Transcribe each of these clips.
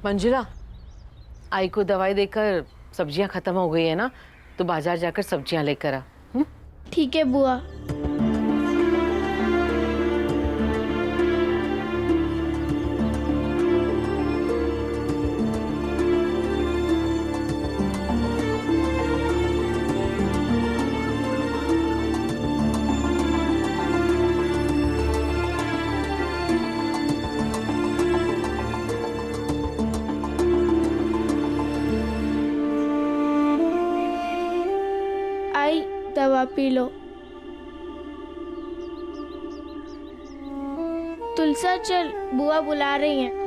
मंजुला, आई को दवाई देकर सब्जियां खत्म हो गई है ना, तो बाजार जाकर सब्जियां लेकर आ। ठीक है बुआ। आई दवा पी लो। तुलसा चल, बुआ बुला रही हैं।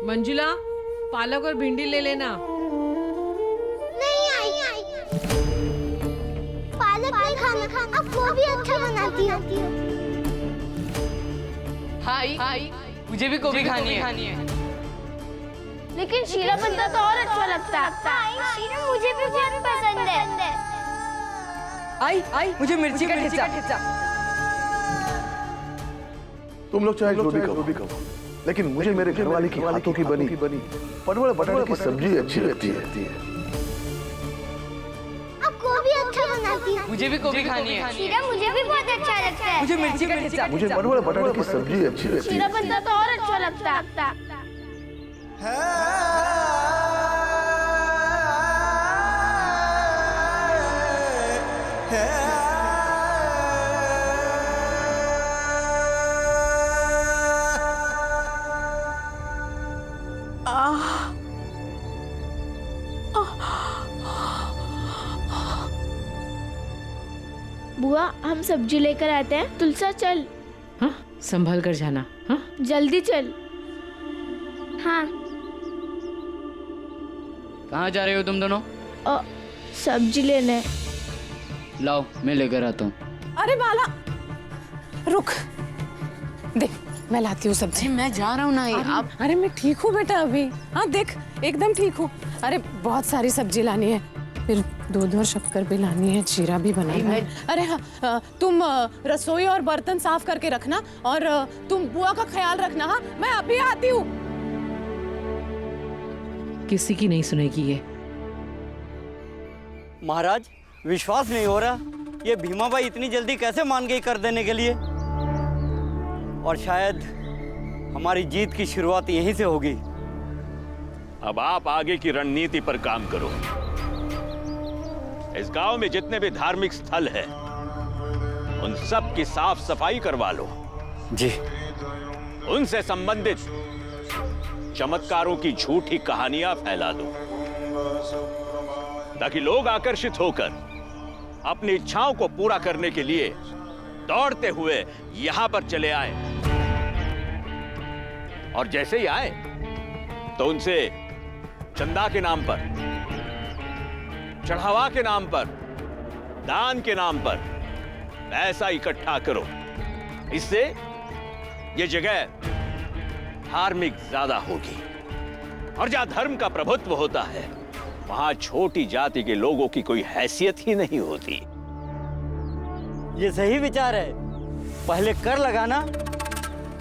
मंजुला, पालक और भिंडी ले लेना। नहीं आई। पालक नहीं खाना, अब वो भी अच्छा बनाती है। हाय, मुझे भी गोभी खानी है। लेकिन शीरा पत्ता तो और अच्छा लगता है। शीरा मुझे भी बहुत पसंद है। आई, मुझे मिर्ची का ठेचा। तुम लोग चाहे जो भी कहो, लेकिन मुझे मेरे घर वाले की हाथों की बनी परवल बटाटे की सब्जी अच्छी लगती है। अब गोभी अच्छा बनाती है। मुझे भी गोभी खानी है। शीरा मुझे भी बहुत अच्छा लगता है। मुझे मिर्ची का ठेचा। मुझे परवल बटाटे की सब्जी अच्छी लगती शीरा है। पत्ता तो और अच्छा लगता है। बुआ, हम सब्जी लेकर आते हैं। तुलसा चल। हाँ, संभल कर जाना। हाँ, जल्दी चल। हाँ। कहाँ जा रहे हो तुम दोनों? सब्जी लेने। लाओ, मैं लेकर आता हूँ। अरे बाला, रुक, देख मैं लाती हूँ सब्जी। मैं जा रहा हूँ ना। आप अरे मैं ठीक हूँ बेटा अभी। हाँ देख, एकदम ठीक हूँ। अरे बहुत सारी सब्जी लानी है, फिर दूध और शक्कर भी लानी है, जीरा भी बनाना है। अरे हाँ, तुम रसोई और बर्तन साफ करके रखना, और तुम बुआ का ख्याल रखना। हाँ, मैं अभी आती हूँ। किसी की नहीं सुनेगी ये। महाराज, विश्वास नहीं हो रहा, ये भीमाबाई इतनी जल्दी कैसे मान गई कर देने के लिए। और शायद हमारी जीत की शुरुआत यहीं से होगी। अब आप आगे की रणनीति पर काम करो। इस गांव में जितने भी धार्मिक स्थल हैं, उन सब की साफ सफाई करवा लो। जी। उनसे संबंधित चमत्कारों की झूठी कहानियां फैला दो, ताकि लोग आकर्षित होकर अपनी इच्छाओं को पूरा करने के लिए दौड़ते हुए यहां पर चले आए। और जैसे ही आए तो उनसे चंदा के नाम पर, चढ़ावा के नाम पर, दान के नाम पर पैसा इकट्ठा करो। इससे यह जगह धार्मिक ज्यादा होगी। और जहां धर्म का प्रभुत्व होता है, वहां छोटी जाति के लोगों की कोई हैसियत ही नहीं होती। ये सही विचार है। पहले कर लगाना,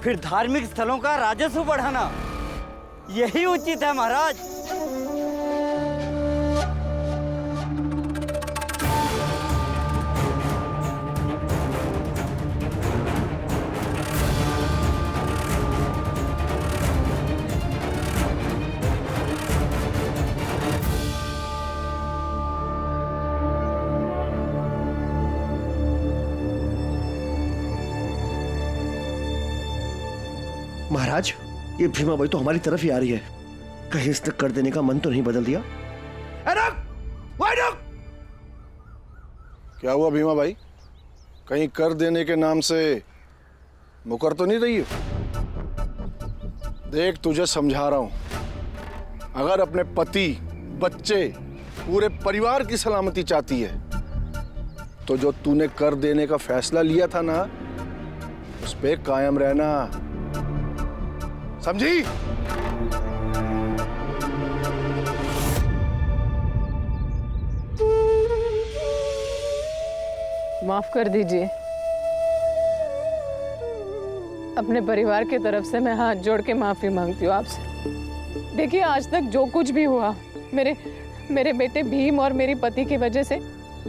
फिर धार्मिक स्थलों का राजस्व बढ़ाना, यही उचित है महाराज। महाराज, ये भीमाबाई तो हमारी तरफ ही आ रही है। कहीं इसने कर देने का मन तो नहीं बदल दिया? क्या हुआ भीमाबाई, कहीं कर देने के नाम से मुकर तो नहीं रही हो? देख, तुझे समझा रहा हूं, अगर अपने पति, बच्चे पूरे परिवार की सलामती चाहती है, तो जो तूने कर देने का फैसला लिया था ना, उस पे कायम रहना, समझी? माफ कर दीजिए। अपने परिवार की तरफ से मैं हाथ जोड़ के माफी मांगती हूँ आपसे। देखिए, आज तक जो कुछ भी हुआ, मेरे बेटे भीम और मेरी पति की वजह से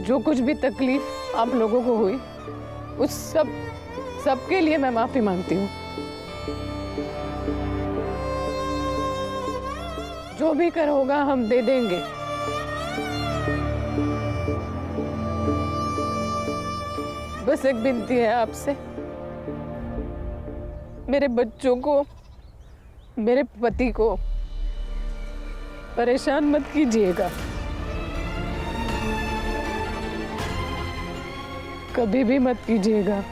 जो कुछ भी तकलीफ आप लोगों को हुई, उस सब के लिए मैं माफी मांगती हूँ। जो भी कर होगा हम दे देंगे। बस एक विनती है आपसे, मेरे बच्चों को, मेरे पति को परेशान मत कीजिएगा। कभी भी मत कीजिएगा,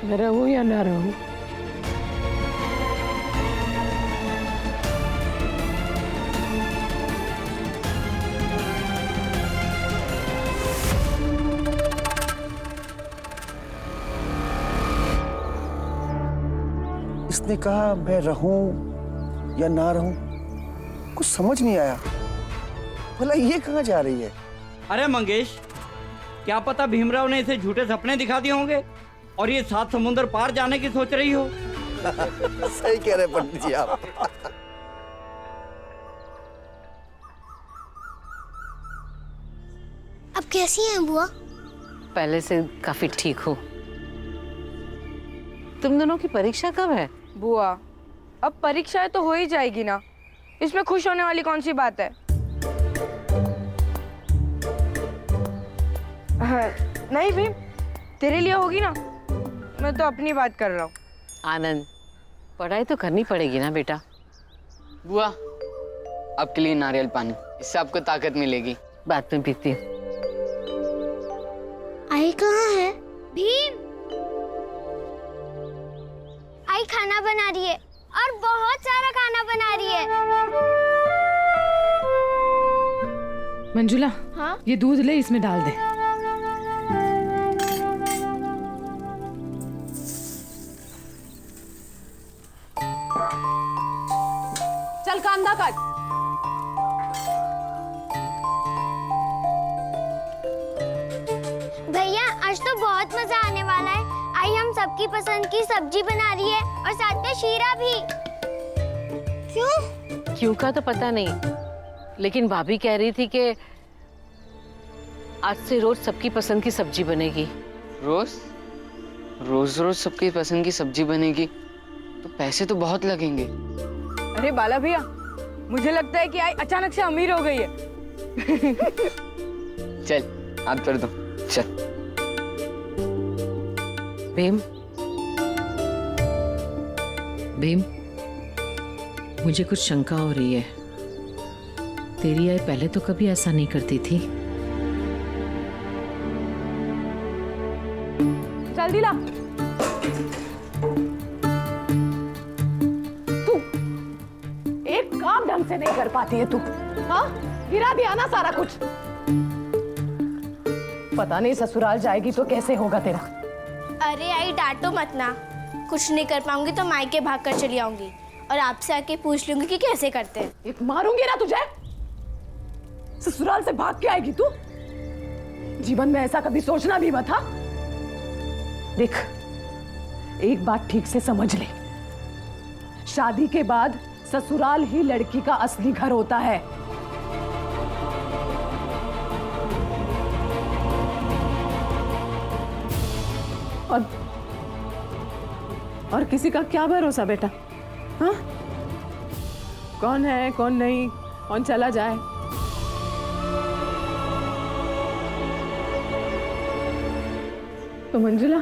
मैं रहूं या ना रहूं। इसने कहा मैं रहूं या ना रहूं, कुछ समझ नहीं आया। भला ये कहाँ जा रही है? अरे मंगेश, क्या पता भीमराव ने इसे झूठे सपने दिखा दिए होंगे और ये 7 समुंदर पार जाने की सोच रही हो। सही कह रहे पंडित जी आप। अब कैसी हैं बुआ? पहले से काफी ठीक हूँ। तुम दोनों की परीक्षा कब है? बुआ, अब परीक्षाएं तो हो ही जाएगी ना, इसमें खुश होने वाली कौन सी बात है? हाँ, नहीं भी तेरे लिए होगी ना, मैं तो अपनी बात कर रहा हूँ। आनंद, पढ़ाई तो करनी पड़ेगी ना बेटा। बुआ, आपके लिए नारियल पानी, इससे आपको ताकत मिलेगी। बाद में पीती हूँ। आई कहाँ है? भीम, आई खाना बना रही है और बहुत सारा खाना बना रही है। मंजुला, हाँ? ये दूध ले, इसमें डाल दे। चल कांदा काट। भैया, आज तो बहुत मजा आने वाला है। आई हम सबकी पसंद की सब्जी बना रही है और साथ में शीरा भी। क्यों? क्यों का तो पता नहीं, लेकिन भाभी कह रही थी कि आज से रोज सबकी पसंद की सब्जी बनेगी। रोज रोज सबकी पसंद की सब्जी बनेगी तो पैसे तो बहुत लगेंगे। अरे बाला भैया, मुझे लगता है कि आई अचानक से अमीर हो गई है। चल हाथ कर दो, चल। भीम, मुझे कुछ शंका हो रही है। तेरी आई पहले तो कभी ऐसा नहीं करती थी। चल दिला। तू एक काम ढंग से नहीं कर पाती है तू, हाँ? गिरा दिया ना सारा कुछ। पता नहीं ससुराल जाएगी तो कैसे होगा तेरा। अरे आई डांटो मत ना, कुछ नहीं कर पाऊंगी तो मायके भाग कर चली आऊंगी और आपसे आके पूछ लूंगी कि कैसे करते हैं। एक मारूंगी ना तुझे। ससुराल से भाग के आएगी तू? जीवन में ऐसा कभी सोचना भी मत था। देख, एक बात ठीक से समझ ले, शादी के बाद ससुराल ही लड़की का असली घर होता है। और किसी का क्या भरोसा बेटा, हाँ? कौन है कौन नहीं, कौन चला जाए। तो मंजुला,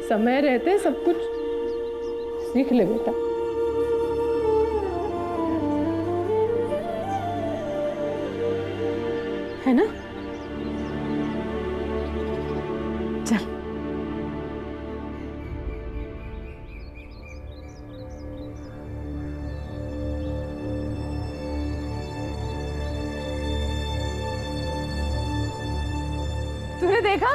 समय रहते सब कुछ सीख ले बेटा। है ना? चल। तूने देखा?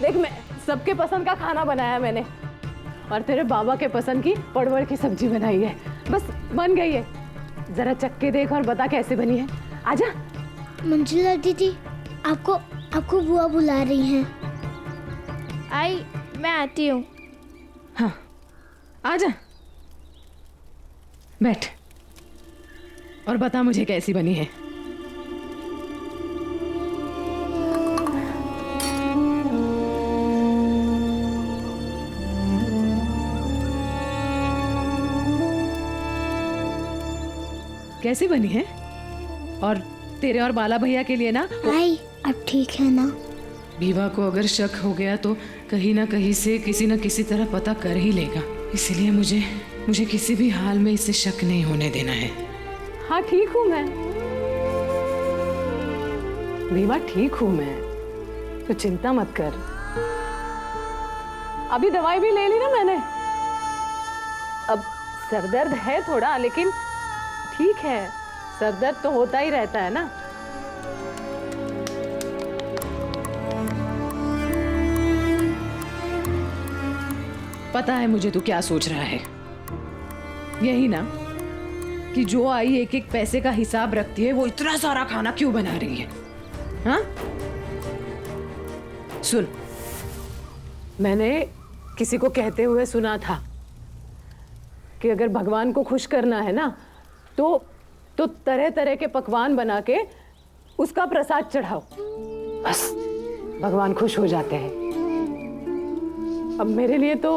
देख, मैं सबके पसंद का खाना बनाया मैंने, और तेरे बाबा के पसंद की परवल की सब्जी बनाई है। बस बन गई है, जरा चख के देख और बता कैसे बनी है। आजा। मंजुला दीदी, आपको बुआ बुला रही हैं। आई, मैं आती हूँ। हाँ, आजा, बैठ और बता मुझे कैसी बनी है। कैसी बनी है? और तेरे और बाला भैया के लिए ना। आई, अब ठीक है ना? बीवा को अगर शक हो गया तो कहीं ना कहीं से किसी न किसी तरह पता कर ही लेगा, इसलिए मुझे किसी भी हाल में इससे शक नहीं होने देना है। हाँ, ठीक हूँ मैं बीवा, ठीक हूँ मैं, तो चिंता मत कर। अभी दवाई भी ले ली ना मैंने। अब सरदर्द है थोड़ा, लेकिन ठीक है, सरदर्द तो होता ही रहता है ना। पता है मुझे तू क्या सोच रहा है, यही ना कि जो आई एक एक पैसे का हिसाब रखती है, वो इतना सारा खाना क्यों बना रही है? हाँ, सुन, मैंने किसी को कहते हुए सुना था कि अगर भगवान को खुश करना है ना तो तरह तरह के पकवान बना के उसका प्रसाद चढ़ाओ, बस भगवान खुश हो जाते हैं। अब मेरे लिए तो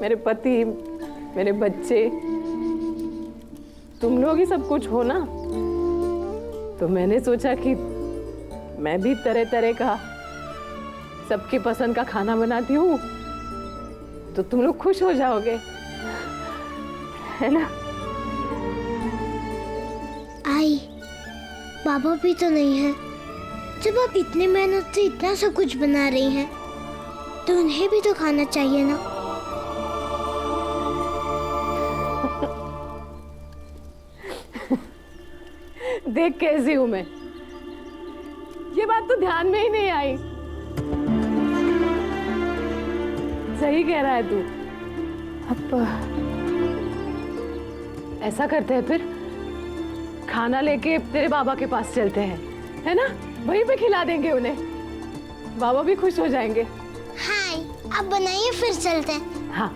मेरे पति, मेरे बच्चे, तुम लोग ही सब कुछ हो ना, तो मैंने सोचा कि मैं भी तरह तरह का सबकी पसंद का खाना बनाती हूँ, तो तुम लोग खुश हो जाओगे, है ना? आई, बाबा भी तो नहीं है। जब आप इतनी मेहनत से इतना सब कुछ बना रही हैं, तो उन्हें भी तो खाना चाहिए ना। देख कैसी हूं मैं, ये बात तो ध्यान में ही नहीं आई। सही कह रहा है तू। अब ऐसा करते हैं, फिर खाना लेके तेरे बाबा के पास चलते हैं, है ना? वहीं पे खिला देंगे उन्हें, बाबा भी खुश हो जाएंगे। हाँ, आप बनाइए, फिर चलते हैं। हाँ।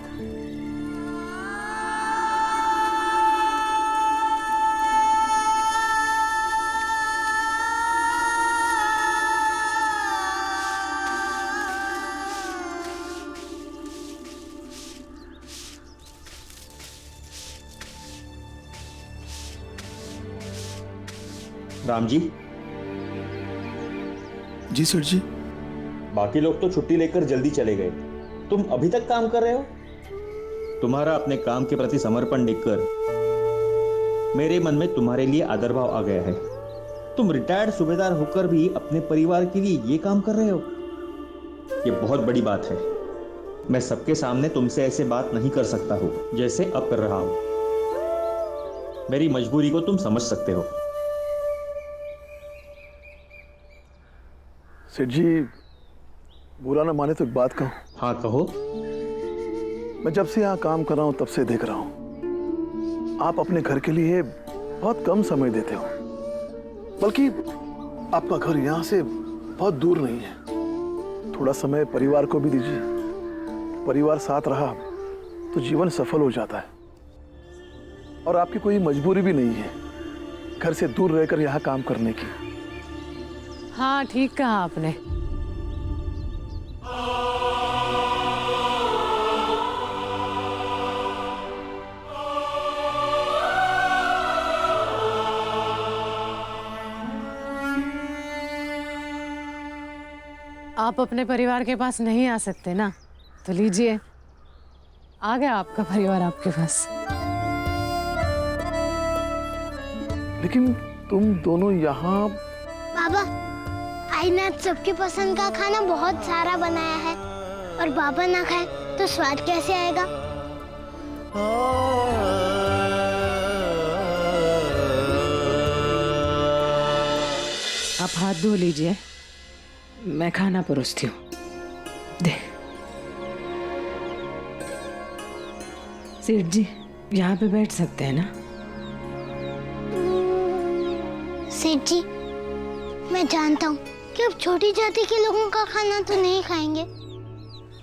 राम जी। जी सेठ जी। बाकी लोग तो छुट्टी लेकर जल्दी चले गए, तुम अभी तक काम कर रहे हो? तुम्हारा अपने काम के प्रति समर्पण देखकर मेरे मन में तुम्हारे लिए आदर भाव आ गया है। तुम रिटायर्ड सूबेदार होकर भी अपने परिवार के लिए ये काम कर रहे हो, ये बहुत बड़ी बात है। मैं सबके सामने तुमसे ऐसे बात नहीं कर सकता हूं जैसे अब कर रहा हूं। मेरी मजबूरी को तुम समझ सकते हो। सेठ जी, बुरा ना माने तो एक बात कहूं? हाँ कहो। मैं जब से यहाँ काम कर रहा हूं तब से देख रहा हूं आप अपने घर के लिए बहुत कम समय देते हो, बल्कि आपका घर यहाँ से बहुत दूर नहीं है। थोड़ा समय परिवार को भी दीजिए, परिवार साथ रहा तो जीवन सफल हो जाता है। और आपकी कोई मजबूरी भी नहीं है घर से दूर रहकर यहाँ काम करने की। हाँ, ठीक कहा आपने। आप अपने परिवार के पास नहीं आ सकते ना, तो लीजिए, आ गया आपका परिवार आपके पास। लेकिन तुम दोनों यहाँ। बाबा, आई ने आज सबके पसंद का खाना बहुत सारा बनाया है, और बाबा ना खाए तो स्वाद कैसे आएगा? आप हाथ धो लीजिए, मैं खाना परोसती हूँ। दे सेठ जी, यहाँ पे बैठ सकते हैं ना? सेठ जी, मैं जानता हूँ कि अब छोटी जाति के लोगों का खाना तो नहीं खाएंगे,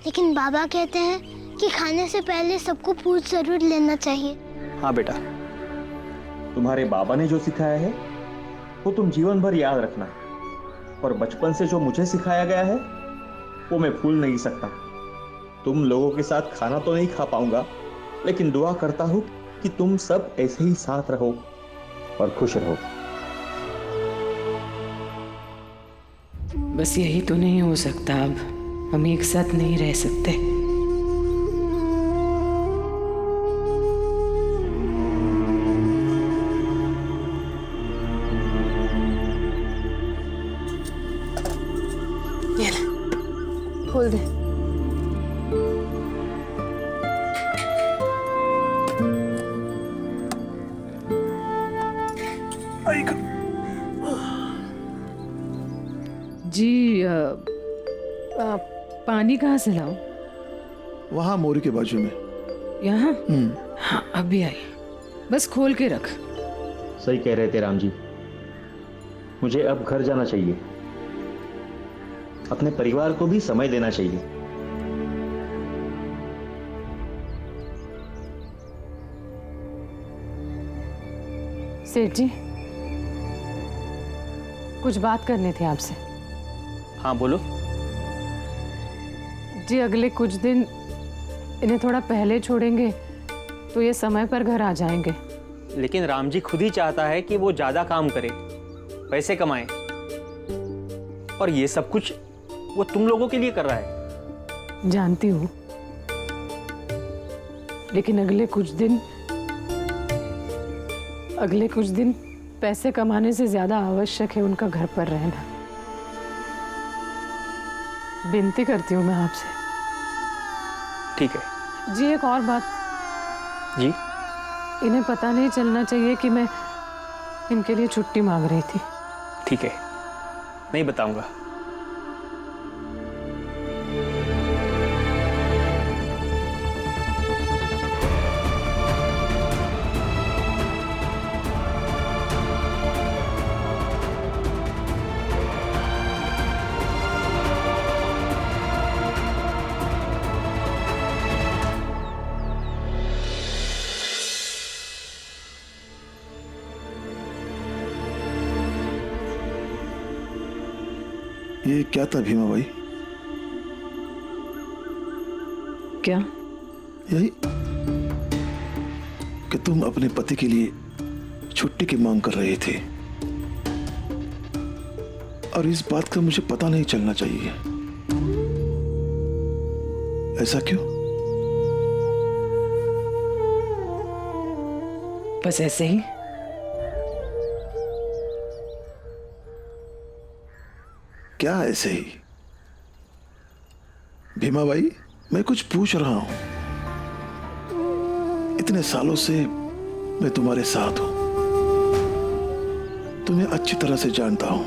लेकिन बाबा कहते हैं कि खाने से पहले सबको पूछ जरूर लेना चाहिए। हाँ बेटा, तुम्हारे बाबा ने जो सिखाया है वो तुम जीवन भर याद रखना, और बचपन से जो मुझे सिखाया गया है वो मैं भूल नहीं सकता। तुम लोगों के साथ खाना तो नहीं खा पाऊंगा, लेकिन दुआ करता हूँ कि तुम सब ऐसे ही साथ रहो और खुश रहो। बस यही तो नहीं हो सकता, अब हम एक साथ नहीं रह सकते। ये ले, खोल दे। जी पानी कहाँ से लाऊं? वहां मोरी के बाजू में। यहाँ? हाँ अभी आई, बस खोल के रख। सही कह रहे थे राम जी, मुझे अब घर जाना चाहिए, अपने परिवार को भी समय देना चाहिए। सेठ जी, कुछ बात करनी थी आपसे। हाँ बोलो। जी अगले कुछ दिन इन्हें थोड़ा पहले छोड़ेंगे तो ये समय पर घर आ जाएंगे। लेकिन राम जी खुद ही चाहता है कि वो ज्यादा काम करे, पैसे कमाए, और ये सब कुछ वो तुम लोगों के लिए कर रहा है। जानती हूँ, लेकिन अगले कुछ दिन पैसे कमाने से ज्यादा आवश्यक है उनका घर पर रहना। विनती करती हूँ मैं आपसे। ठीक है जी। एक और बात जी, इन्हें पता नहीं चलना चाहिए कि मैं इनके लिए छुट्टी मांग रही थी। ठीक है, नहीं बताऊंगा। ये क्या था भीमा भाई? क्या? यही कि तुम अपने पति के लिए छुट्टी की मांग कर रहे थे, और इस बात का मुझे पता नहीं चलना चाहिए। ऐसा क्यों? बस ऐसे ही। क्या ऐसे ही? भीमा भाई, मैं कुछ पूछ रहा हूं। इतने सालों से मैं तुम्हारे साथ हूं, तुम्हें अच्छी तरह से जानता हूं,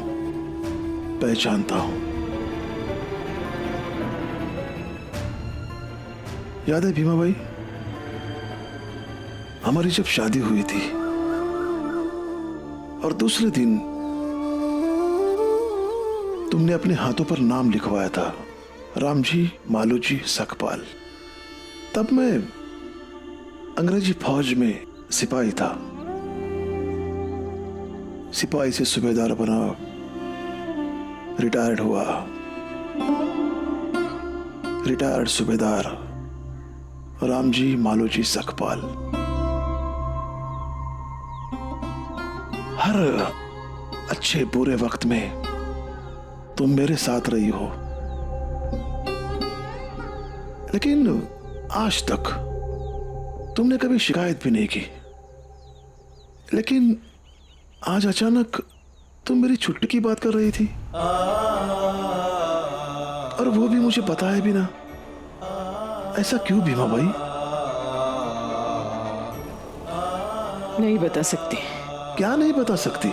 पहचानता हूं। याद है भीमा भाई, हमारी जब शादी हुई थी और दूसरे दिन तुमने अपने हाथों पर नाम लिखवाया था, रामजी मालूजी सकपाल। तब मैं अंग्रेजी फौज में सिपाही था। सिपाही से सूबेदार बना, रिटायर्ड हुआ, रिटायर्ड सूबेदार रामजी मालूजी सकपाल। हर अच्छे बुरे वक्त में तुम मेरे साथ रही हो, लेकिन आज तक तुमने कभी शिकायत भी नहीं की। लेकिन आज अचानक तुम मेरी छुट्टी की बात कर रही थी, और वो भी मुझे बताया भी ना। ऐसा क्यों भीमा भाई? नहीं बता सकती। क्या नहीं बता सकती?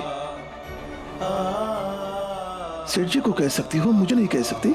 सेठ जी को कह सकती हो, मुझे नहीं कह सकती?